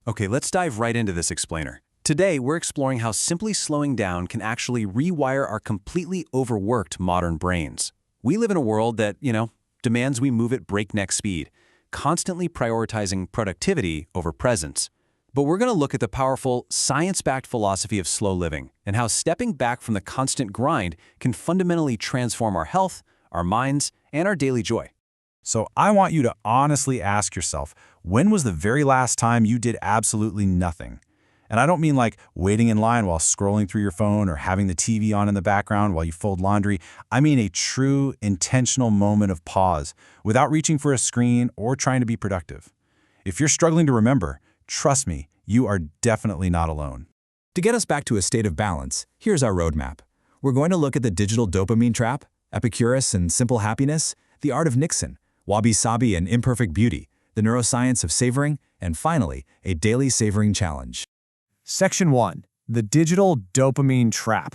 Okay, let's dive right into this explainer. Today, we're exploring how simply slowing down can actually rewire our completely overworked modern brains. We live in a world that, demands we move at breakneck speed, constantly prioritizing productivity over presence. But we're going to look at the powerful, science-backed philosophy of slow living and how stepping back from the constant grind can fundamentally transform our health, our minds, and our daily joy. So I want you to honestly ask yourself, when was the very last time you did absolutely nothing? And I don't mean like waiting in line while scrolling through your phone or having the TV on in the background while you fold laundry. I mean a true, intentional moment of pause without reaching for a screen or trying to be productive. If you're struggling to remember, trust me, you are definitely not alone. To get us back to a state of balance, here's our roadmap. We're going to look at the digital dopamine trap, Epicurus and simple happiness, the art of Nixon, wabi-sabi and imperfect beauty, the neuroscience of savoring, and finally, a daily savoring challenge. Section 1. The digital dopamine trap.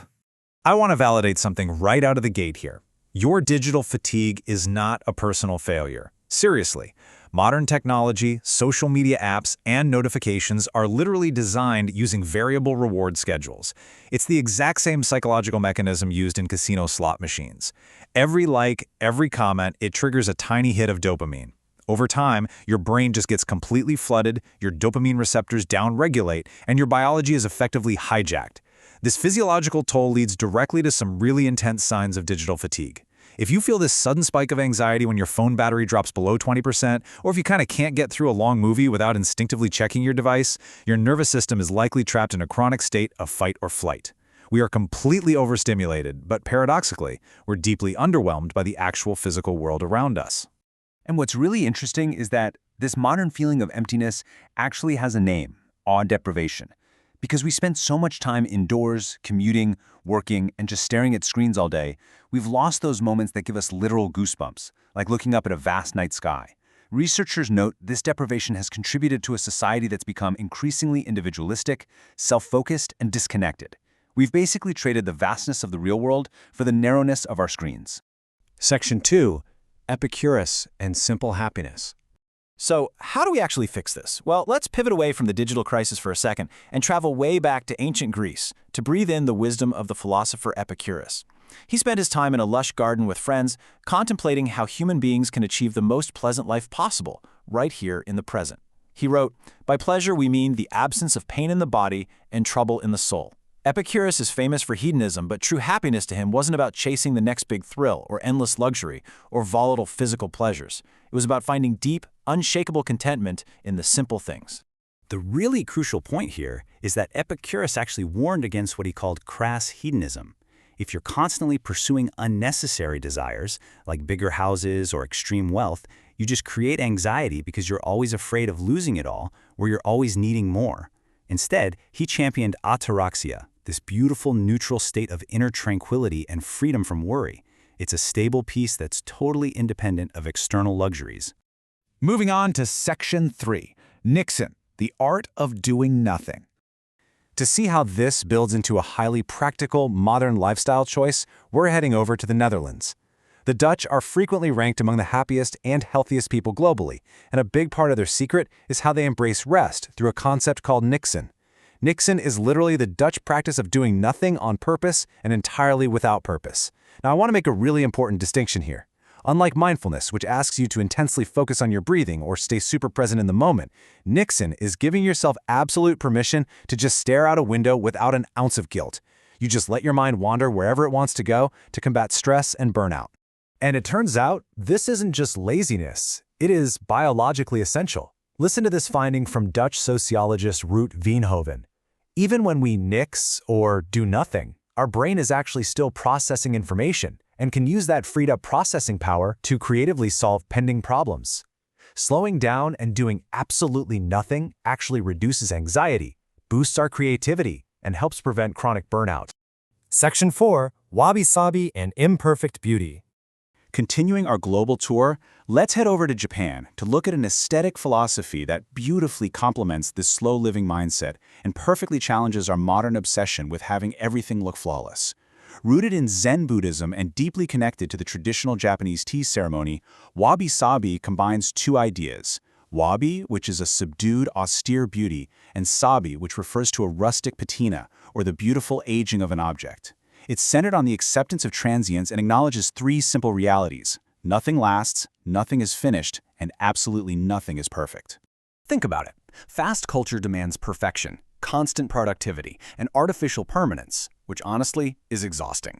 I want to validate something right out of the gate here. Your digital fatigue is not a personal failure. Seriously, modern technology, social media apps, and notifications are literally designed using variable reward schedules. It's the exact same psychological mechanism used in casino slot machines. Every like, every comment, it triggers a tiny hit of dopamine. Over time, your brain just gets completely flooded, your dopamine receptors downregulate, and your biology is effectively hijacked. This physiological toll leads directly to some really intense signs of digital fatigue. If you feel this sudden spike of anxiety when your phone battery drops below 20%, or if you kind of can't get through a long movie without instinctively checking your device, your nervous system is likely trapped in a chronic state of fight or flight. We are completely overstimulated, but paradoxically, we're deeply underwhelmed by the actual physical world around us. And what's really interesting is that this modern feeling of emptiness actually has a name, awe deprivation. Because we spend so much time indoors, commuting, working, and just staring at screens all day, we've lost those moments that give us literal goosebumps, like looking up at a vast night sky. Researchers note this deprivation has contributed to a society that's become increasingly individualistic, self-focused, and disconnected. We've basically traded the vastness of the real world for the narrowness of our screens. Section 2. Epicurus and simple happiness. So, how do we actually fix this? Well, let's pivot away from the digital crisis for a second and travel way back to ancient Greece to breathe in the wisdom of the philosopher Epicurus. He spent his time in a lush garden with friends, contemplating how human beings can achieve the most pleasant life possible, right here in the present. He wrote, "By pleasure we mean the absence of pain in the body and trouble in the soul." Epicurus is famous for hedonism, but true happiness to him wasn't about chasing the next big thrill or endless luxury or volatile physical pleasures. It was about finding deep, unshakable contentment in the simple things. The really crucial point here is that Epicurus actually warned against what he called crass hedonism. If you're constantly pursuing unnecessary desires, like bigger houses or extreme wealth, you just create anxiety because you're always afraid of losing it all, or you're always needing more. Instead, he championed ataraxia, this beautiful neutral state of inner tranquility and freedom from worry. It's a stable peace that's totally independent of external luxuries. Moving on to Section 3. Nixon, the art of doing nothing. To see how this builds into a highly practical, modern lifestyle choice, we're heading over to the Netherlands. The Dutch are frequently ranked among the happiest and healthiest people globally, and a big part of their secret is how they embrace rest through a concept called Nixon. Nixon is literally the Dutch practice of doing nothing on purpose and entirely without purpose. Now, I want to make a really important distinction here. Unlike mindfulness, which asks you to intensely focus on your breathing or stay super present in the moment, Nixon is giving yourself absolute permission to just stare out a window without an ounce of guilt. You just let your mind wander wherever it wants to go to combat stress and burnout. And it turns out, this isn't just laziness. It is biologically essential. Listen to this finding from Dutch sociologist Ruud Veenhoven. Even when we nix or do nothing, our brain is actually still processing information and can use that freed-up processing power to creatively solve pending problems. Slowing down and doing absolutely nothing actually reduces anxiety, boosts our creativity, and helps prevent chronic burnout. Section 4. Wabi-sabi and imperfect beauty. Continuing our global tour, let's head over to Japan to look at an aesthetic philosophy that beautifully complements this slow-living mindset and perfectly challenges our modern obsession with having everything look flawless. Rooted in Zen Buddhism and deeply connected to the traditional Japanese tea ceremony, wabi-sabi combines two ideas: Wabi, which is a subdued, austere beauty, and sabi, which refers to a rustic patina, or the beautiful aging of an object. It's centered on the acceptance of transience and acknowledges three simple realities. Nothing lasts, nothing is finished, and absolutely nothing is perfect. Think about it. Fast culture demands perfection, constant productivity, and artificial permanence, which honestly is exhausting.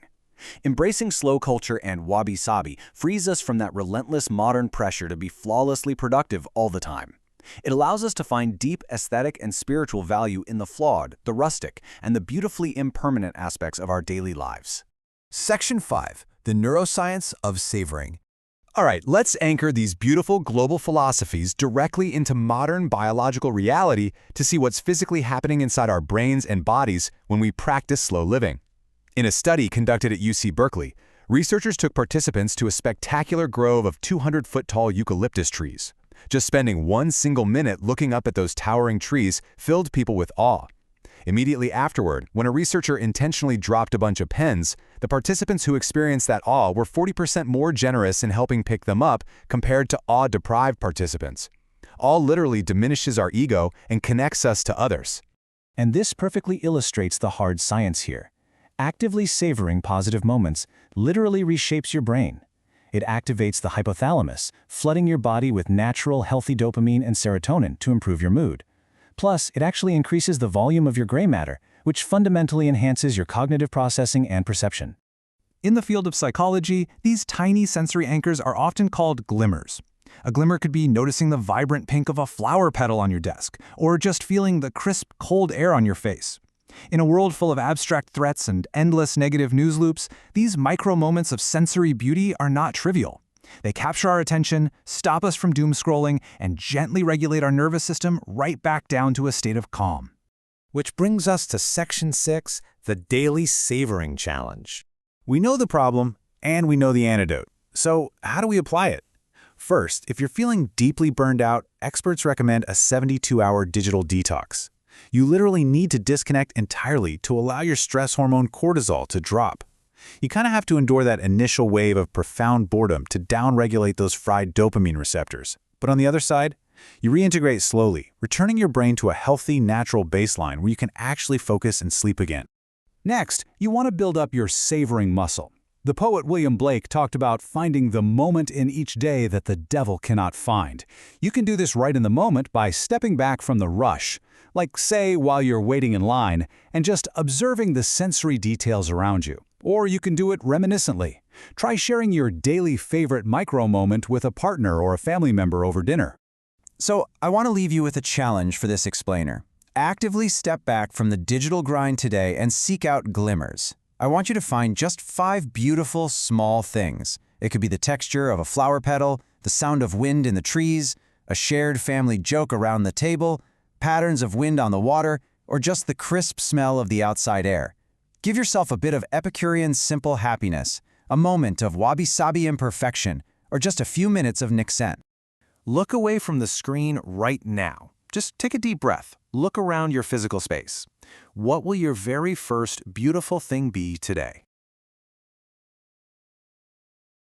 Embracing slow culture and wabi-sabi frees us from that relentless modern pressure to be flawlessly productive all the time. It allows us to find deep aesthetic and spiritual value in the flawed, the rustic, and the beautifully impermanent aspects of our daily lives. Section 5. The Neuroscience of Savoring. All right, let's anchor these beautiful global philosophies directly into modern biological reality to see what's physically happening inside our brains and bodies when we practice slow living. In a study conducted at UC Berkeley, researchers took participants to a spectacular grove of 200-foot-tall eucalyptus trees. Just spending one single minute looking up at those towering trees filled people with awe. Immediately afterward, when a researcher intentionally dropped a bunch of pens, the participants who experienced that awe were 40% more generous in helping pick them up compared to awe-deprived participants. Awe literally diminishes our ego and connects us to others. And this perfectly illustrates the hard science here. Actively savoring positive moments literally reshapes your brain. It activates the hypothalamus, flooding your body with natural, healthy dopamine and serotonin to improve your mood. Plus, it actually increases the volume of your gray matter, which fundamentally enhances your cognitive processing and perception. In the field of psychology, these tiny sensory anchors are often called glimmers. A glimmer could be noticing the vibrant pink of a flower petal on your desk, or just feeling the crisp, cold air on your face. In a world full of abstract threats and endless negative news loops, these micro moments of sensory beauty are not trivial. They capture our attention, stop us from doom scrolling, and gently regulate our nervous system right back down to a state of calm. Which brings us to Section 6, the Daily Savoring Challenge. We know the problem, and we know the antidote. So how do we apply it? First, if you're feeling deeply burned out, experts recommend a 72-hour digital detox. You literally need to disconnect entirely to allow your stress hormone cortisol to drop. You kind of have to endure that initial wave of profound boredom to downregulate those fried dopamine receptors. But on the other side, you reintegrate slowly, returning your brain to a healthy, natural baseline where you can actually focus and sleep again. Next, you want to build up your savoring muscle. The poet William Blake talked about finding the moment in each day that the devil cannot find. You can do this right in the moment by stepping back from the rush, like say while you're waiting in line, and just observing the sensory details around you. Or you can do it reminiscently. Try sharing your daily favorite micro-moment with a partner or a family member over dinner. So, I want to leave you with a challenge for this explainer. Actively step back from the digital grind today and seek out glimmers. I want you to find just 5 beautiful, small things. It could be the texture of a flower petal, the sound of wind in the trees, a shared family joke around the table, patterns of wind on the water, or just the crisp smell of the outside air. Give yourself a bit of Epicurean simple happiness, a moment of wabi-sabi imperfection, or just a few minutes of Nixen. Look away from the screen right now. Just take a deep breath. Look around your physical space. What will your very first beautiful thing be today?